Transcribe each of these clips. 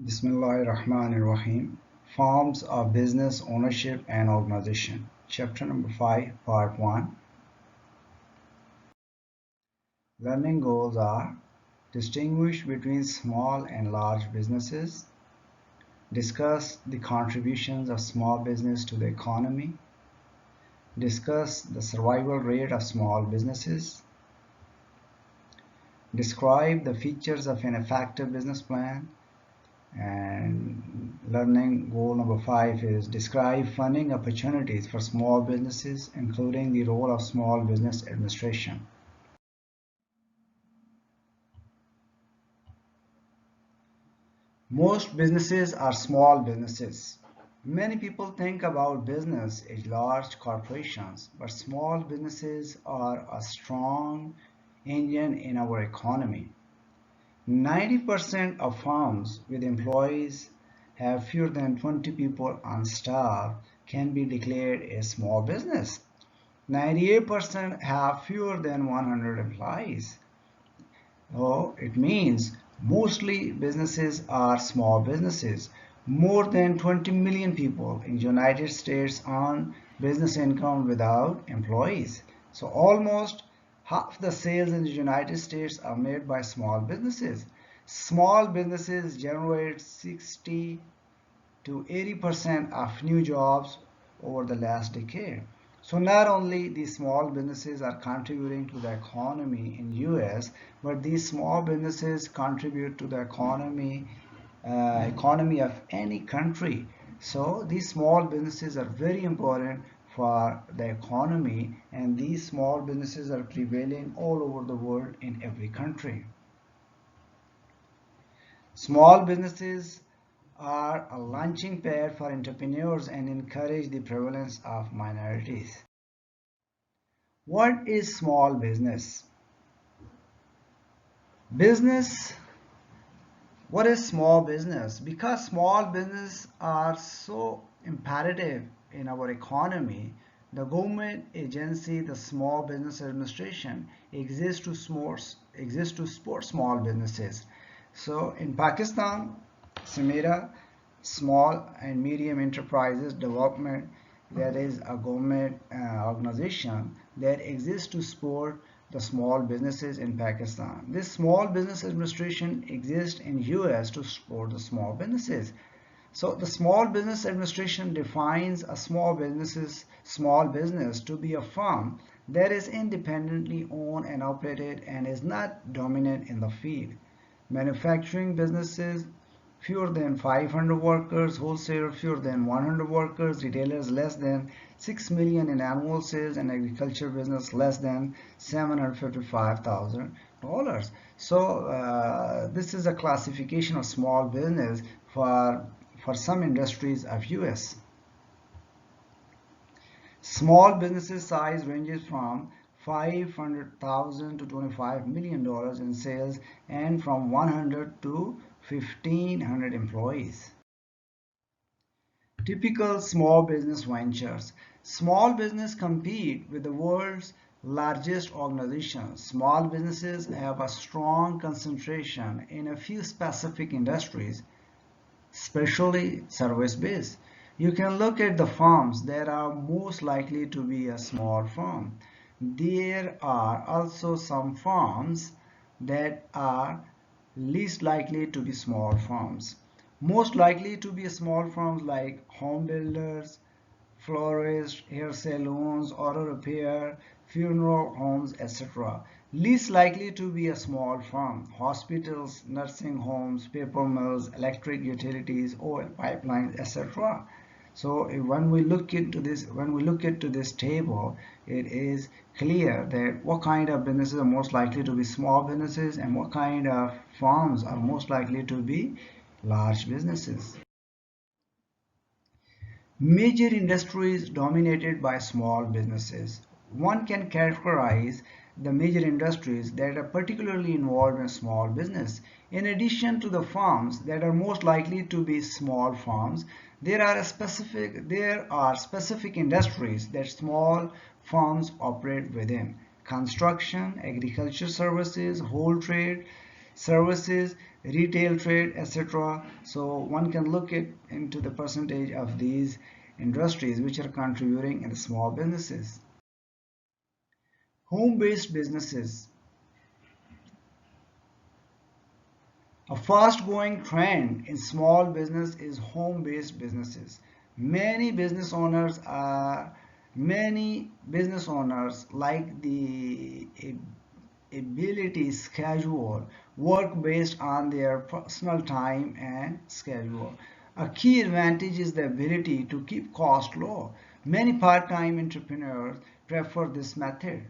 Bismillahirrahmanirrahim. Forms of Business Ownership and Organization. Chapter number 5, Part 1. Learning goals are: distinguish between small and large businesses, discuss the contributions of small business to the economy, discuss the survival rate of small businesses, describe the features of an effective business plan, and learning goal number 5 is describe funding opportunities for small businesses, including the role of small business administration. Most businesses are small businesses. Many people think about business as large corporations, but small businesses are a strong engine in our economy. 90% of firms with employees have fewer than 20 people on staff can be declared a small business. 98% have fewer than 100 employees. So it means mostly businesses are small businesses. More than 20 million people in the United States earn business income without employees. So almost half the sales in the United States are made by small businesses. Small businesses generate 60 to 80% of new jobs over the last decade. So not only these small businesses are contributing to the economy in US, but these small businesses contribute to the economy of any country. So these small businesses are very important for the economy, and these small businesses are prevailing all over the world in every country. Small businesses are a launching pad for entrepreneurs and encourage the prevalence of minorities. What is small business? Business, what is small business? Because small business are so imperative in our economy, the government agency, the Small Business Administration, exists to support small businesses. So in Pakistan, SMETA, Small and Medium Enterprises Development, that is a government organization that exists to support the small businesses in Pakistan. This Small Business Administration exists in US to support the small businesses. So the Small Business Administration defines a small business to be a firm that is independently owned and operated and is not dominant in the field. Manufacturing businesses, fewer than 500 workers; wholesaler, fewer than 100 workers; retailers, less than 6 million in annual sales; and agriculture business, less than $755,000. So this is a classification of small business for some industries of US. Small businesses size ranges from $500,000 to $25 million in sales and from 100 to 1,500 employees. Typical small business ventures. Small business compete with the world's largest organizations. Small businesses have a strong concentration in a few specific industries, especially service-based. You can look at the firms that are most likely to be a small firm. There are also some firms that are least likely to be small firms. Most likely to be small firms like home builders, florists, hair salons, auto repair, funeral homes, etc. Least likely to be a small firm: hospitals, nursing homes, paper mills, electric utilities, oil pipelines, etc. So when we look into this table, it is clear that what kind of businesses are most likely to be small businesses and what kind of firms are most likely to be large businesses. Major industries dominated by small businesses. One can characterize the major industries that are particularly involved in small business. In addition to the firms that are most likely to be small firms, there are specific industries that small firms operate within: construction, agriculture services, whole trade services, retail trade, etc. So one can look into the percentage of these industries which are contributing in the small businesses. Home-based businesses. A fast-growing trend in small business is home-based businesses. Many business owners are many business owners like the ability schedule work based on their personal time and schedule. A key advantage is the ability to keep costs low. Many part-time entrepreneurs prefer this method.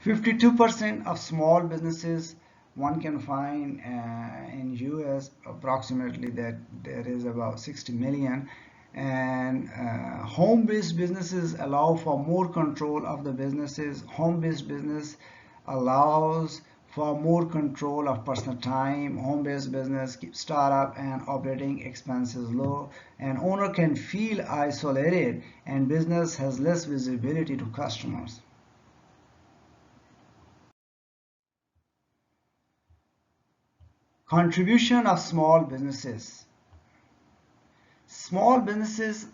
52% of small businesses one can find in US approximately that there is about 60 million, and home-based businesses allow for more control of the businesses. Home-based business allows for more control of personal time. Home-based business keeps startup and operating expenses low. An owner can feel isolated and business has less visibility to customers. Contribution of small businesses. Small businesses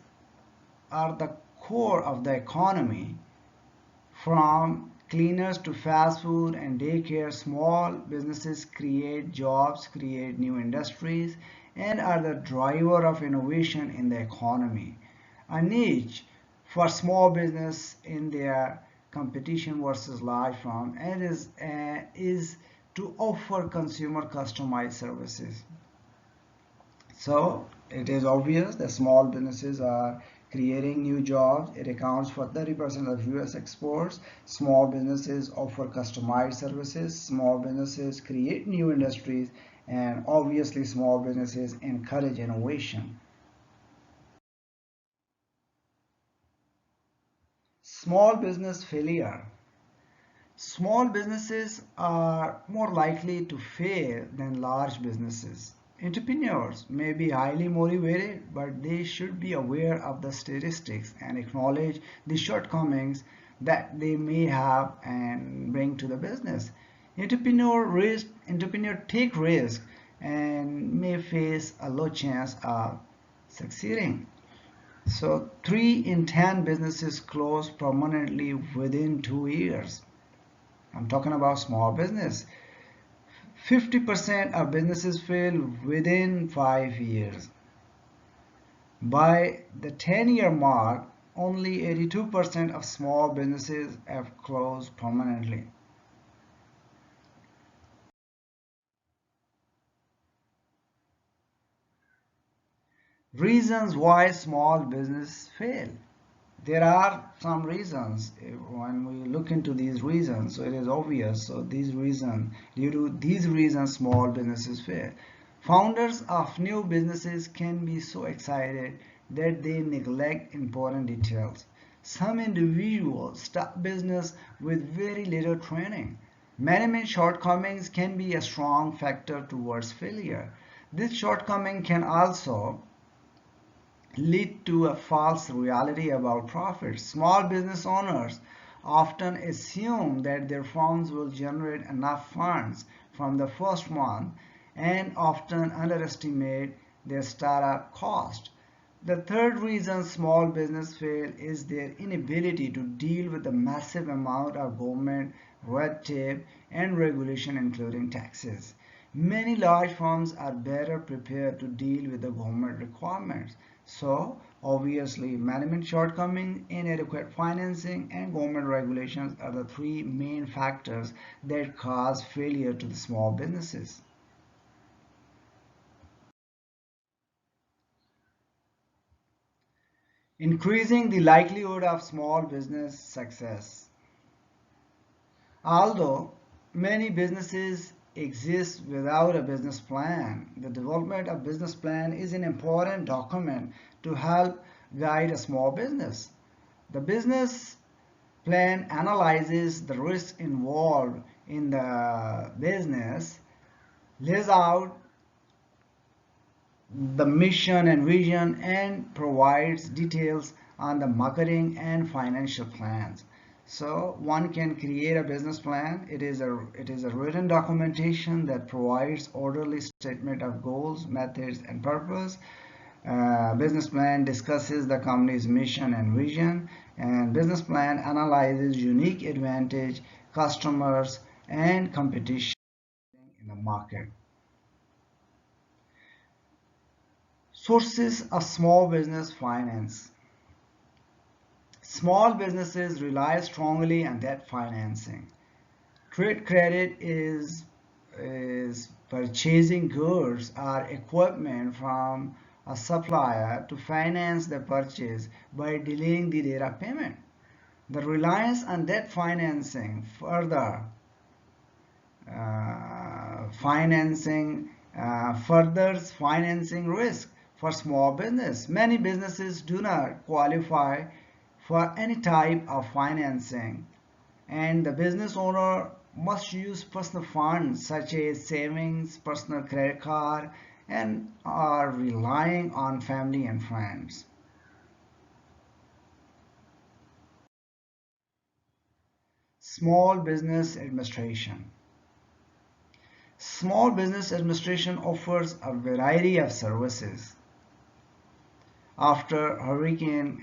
are the core of the economy. From cleaners to fast food and daycare, small businesses create jobs, create new industries, and are the driver of innovation in the economy. A niche for small business in their competition versus large firm and is to offer consumer customized services. So it is obvious that small businesses are creating new jobs. It accounts for 30% of US exports. Small businesses offer customized services. Small businesses create new industries, and obviously small businesses encourage innovation. Small business failure. Small businesses are more likely to fail than large businesses. Entrepreneurs may be highly motivated, but they should be aware of the statistics and acknowledge the shortcomings that they may have and bring to the business. Entrepreneur take risk and may face a low chance of succeeding. So 3 in 10 businesses close permanently within 2 years. I'm talking about small business. 50% of businesses fail within 5 years. By the 10-year mark, only 82% of small businesses have closed permanently. Reasons why small business fail. There are some reasons when we look into these reasons, so it is obvious. So due to these reasons, small businesses fail. Founders of new businesses can be so excited that they neglect important details. Some individuals start business with very little training. Management shortcomings can be a strong factor towards failure. This shortcoming can also lead to a false reality about profits. Small business owners often assume that their firms will generate enough funds from the first month and often underestimate their startup cost. The third reason small business fail is their inability to deal with the massive amount of government red tape and regulation, including taxes. Many large firms are better prepared to deal with the government requirements. So, obviously, management shortcomings, inadequate financing, and government regulations are the three main factors that cause failure to the small businesses. Increasing the likelihood of small business success. Although many businesses exist without a business plan, the development of business plan is an important document to help guide a small business. The business plan analyzes the risks involved in the business, lays out the mission and vision, and provides details on the marketing and financial plans. So one can create a business plan. It is a written documentation that provides orderly statement of goals, methods, and purpose. Business plan discusses the company's mission and vision, and business plan analyzes unique advantage, customers, and competition in the market. Sources of small business finance. Small businesses rely strongly on debt financing. Trade credit is purchasing goods or equipment from a supplier to finance the purchase by delaying the date of payment. The reliance on debt financing furthers financing risk for small business. Many businesses do not qualify for any type of financing, and the business owner must use personal funds such as savings, personal credit card, and are relying on family and friends. Small business administration. Small business administration offers a variety of services. After Hurricane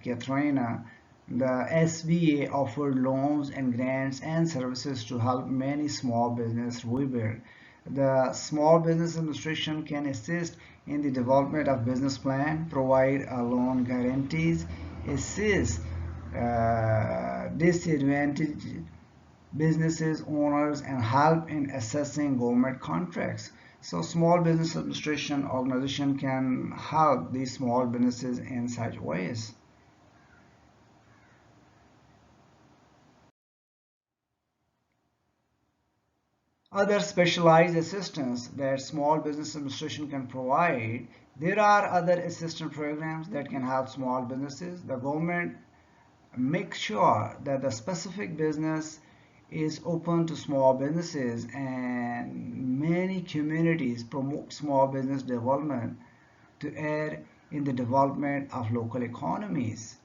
Katrina, the SBA offered loans and grants and services to help many small businesses rebuild. The Small Business Administration can assist in the development of business plan, provide loan guarantees, assist disadvantaged businesses owners, and help in assessing government contracts. So Small Business Administration organization can help these small businesses in such ways. Other specialized assistance that Small Business Administration can provide. There are other assistance programs that can help small businesses. The government makes sure that the specific business is open to small businesses, and many communities promote small business development to aid in the development of local economies.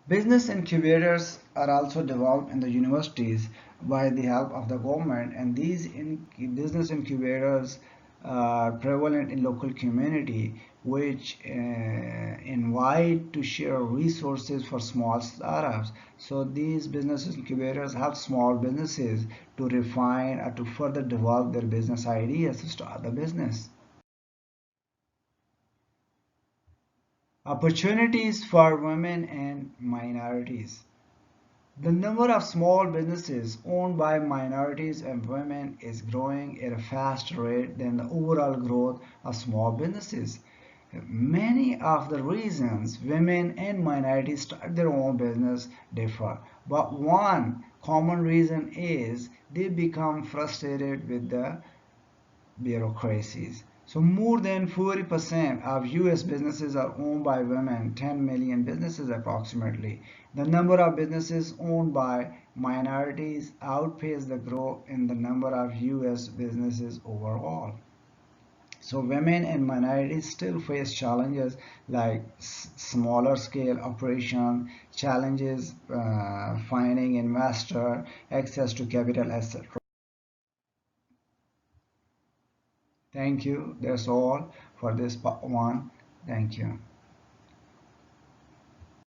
Business incubators are also developed in the universities by the help of the government, and these business incubators are prevalent in local community, which invite to share resources for small startups. So these business incubators help small businesses to refine or to further develop their business ideas to start the business. Opportunities for women and minorities. The number of small businesses owned by minorities and women is growing at a faster rate than the overall growth of small businesses. Many of the reasons women and minorities start their own business differ, but one common reason is they become frustrated with the bureaucracies. So more than 40% of US businesses are owned by women, 10 million businesses approximately. The number of businesses owned by minorities outpaces the growth in the number of US businesses overall. So women and minorities still face challenges like smaller scale operation, challenges finding investor, access to capital, etc. Thank you. That's all for this part one. Thank you.